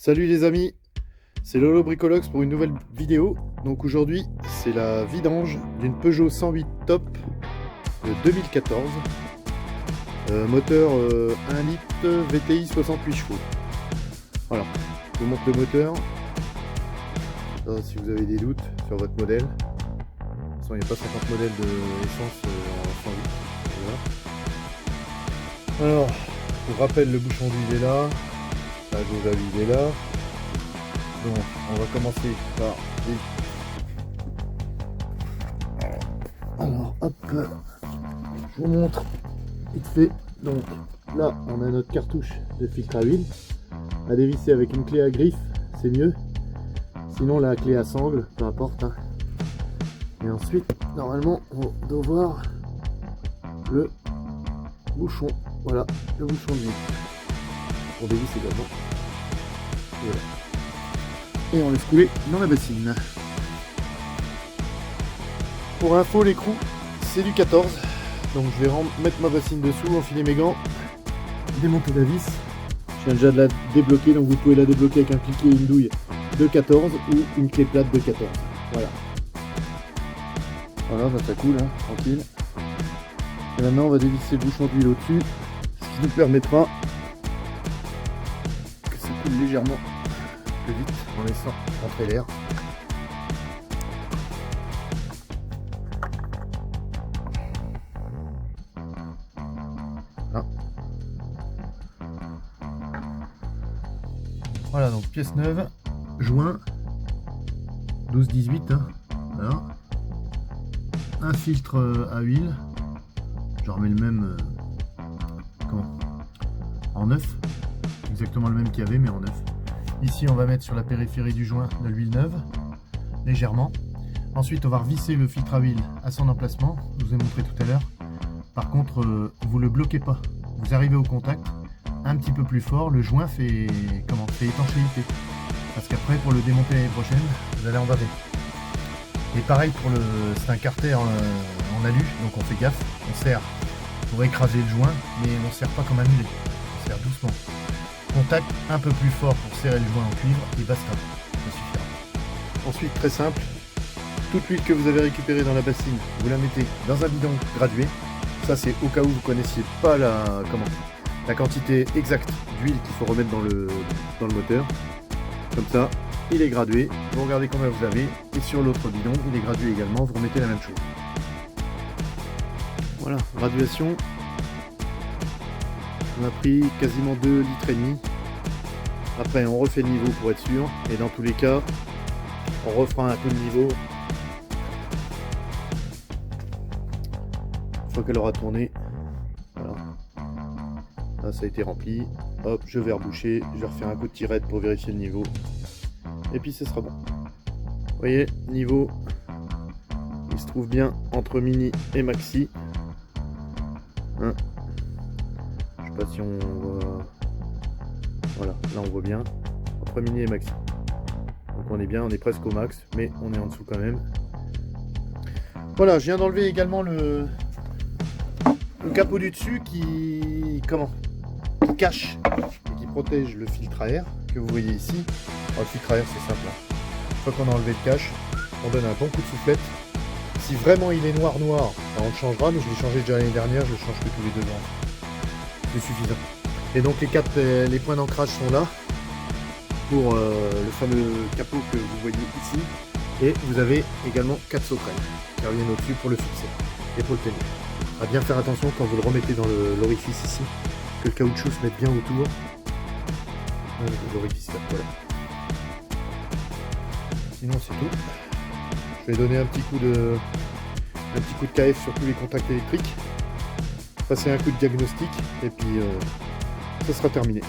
Salut les amis, c'est Lolo Bricolox pour une nouvelle vidéo. Donc aujourd'hui c'est la vidange d'une Peugeot 108 Top de 2014, moteur 1 litre VTI 68 chevaux. Voilà, je vous montre le moteur. Ça, si vous avez des doutes sur votre modèle, de toute façon il n'y a pas 50 modèles d'essence en 108. Voilà. Alors, pour rappel, le bouchon d'huile est là. La jauge à vide est là. Donc on va commencer par alors hop, je vous montre vite fait. Donc là on a notre cartouche de filtre à huile à dévisser avec une clé à griffe, c'est mieux, sinon la clé à sangle, peu importe, hein. Et ensuite normalement on doit voir le bouchon, voilà le bouchon d'huile, on dévisse également. Voilà. Et on laisse couler dans la bassine. Pour info, l'écrou c'est du 14, donc je vais mettre ma bassine dessous, enfiler mes gants, démonter la vis. Je viens déjà de la débloquer, donc vous pouvez la débloquer avec un cliquet et une douille de 14 ou une clé plate de 14. Voilà. Voilà, ça coule, hein, tranquille. Et maintenant on va dévisser le bouchon d'huile au-dessus, ce qui nous permettra que ça coule légèrement plus vite en laissant rentrer l'air. Là. Voilà, donc pièce neuve, joint 12-18, hein. Voilà. Un filtre à huile, je remets le même en neuf, exactement le même qu'il y avait mais en neuf. Ici on va mettre sur la périphérie du joint de l'huile neuve, légèrement. Ensuite on va revisser le filtre à huile à son emplacement, je vous ai montré tout à l'heure. Par contre vous ne le bloquez pas, vous arrivez au contact, un petit peu plus fort, le joint fait étanchéité. Parce qu'après pour le démonter l'année prochaine, vous allez en baver. Et pareil pour c'est un carter en alu, donc on fait gaffe, on serre pour écraser le joint, mais on ne serre pas comme un mulet, on serre doucement. Contact un peu plus fort pour serrer le joint en cuivre et basta, ça suffira. Ensuite, très simple, toute l'huile que vous avez récupérée dans la bassine, vous la mettez dans un bidon gradué. Ça c'est au cas où vous ne connaissiez pas la quantité exacte d'huile qu'il faut remettre dans le moteur. Comme ça, il est gradué, vous regardez combien vous avez, et sur l'autre bidon, il est gradué également, vous remettez la même chose. Voilà, graduation. On a pris quasiment 2,5 litres. Après on refait le niveau pour être sûr, et dans tous les cas on refera un peu de niveau une fois qu'elle aura tourné. Voilà, là ça a été rempli, hop, je vais reboucher, je vais refaire un coup de tirette pour vérifier le niveau et puis ce sera bon. Vous voyez, niveau il se trouve bien entre mini et maxi, hein. Je sais pas si on voit. Voilà, là on voit bien entre mini et maxi. Donc on est bien, on est presque au max, mais on est en dessous quand même. Voilà, je viens d'enlever également le capot du dessus qui cache et qui protège le filtre à air que vous voyez ici. Alors, le filtre à air c'est simple, hein. Une fois qu'on a enlevé le cache, on donne un bon coup de soufflette. Si vraiment il est noir, ben on le changera, mais je l'ai changé déjà l'année dernière, je le change que tous les 2 ans. C'est suffisant. Et donc les points d'ancrage sont là pour le fameux capot que vous voyez ici. Et vous avez également 4 sauterelles qui reviennent au-dessus pour le fixer et pour le tenir. À bien faire attention quand vous le remettez dans l'orifice ici, que le caoutchouc se mette bien autour. L'orifice là, voilà. Sinon c'est tout. Je vais donner un petit coup de KF sur tous les contacts électriques. Passer un coup de diagnostic et puis ça sera terminé.